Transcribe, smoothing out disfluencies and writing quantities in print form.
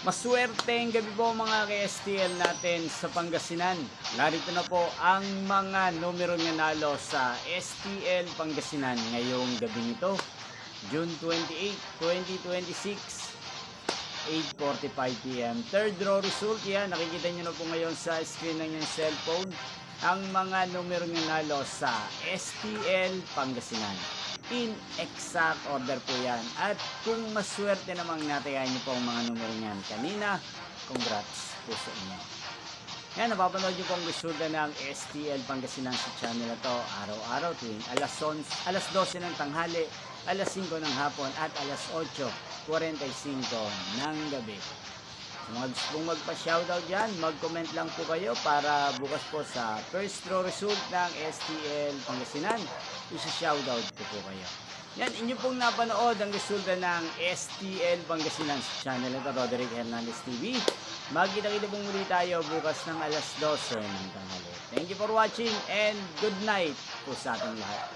Maswerteng gabi po mga ka-STL natin sa Pangasinan. Narito na po ang mga numero nanalo sa STL Pangasinan ngayong gabi nito, June 28, 2026, 8:45 PM. Third row result yan. Nakikita nyo na po ngayon sa screen ng inyong cellphone ang mga numero nanalo sa STL Pangasinan. In exact order po yan. At kung maswerte namang natayan nyo po ang mga numero niyan kanina, congrats po sa inyo. Yan, napapanood nyo po ang resulta ng STL Pangasinan sa channel na to araw-araw tuwing alas 12 ng tanghali, alas 5 ng hapon at alas 8:45 ng gabi. Sa mga gusto pong magpa-shoutout dyan, mag-comment lang po kayo para bukas po sa first row result ng STL Pangasinan, isa-shoutout po kayo. Yan, inyo pong napanood ang resulta ng STL Pangasinan sa channel ito, Roderick Hernandez TV. Magkita-kita pong muli tayo bukas ng alas 12 ng tanghali. Thank you for watching and good night po sa ating lahat.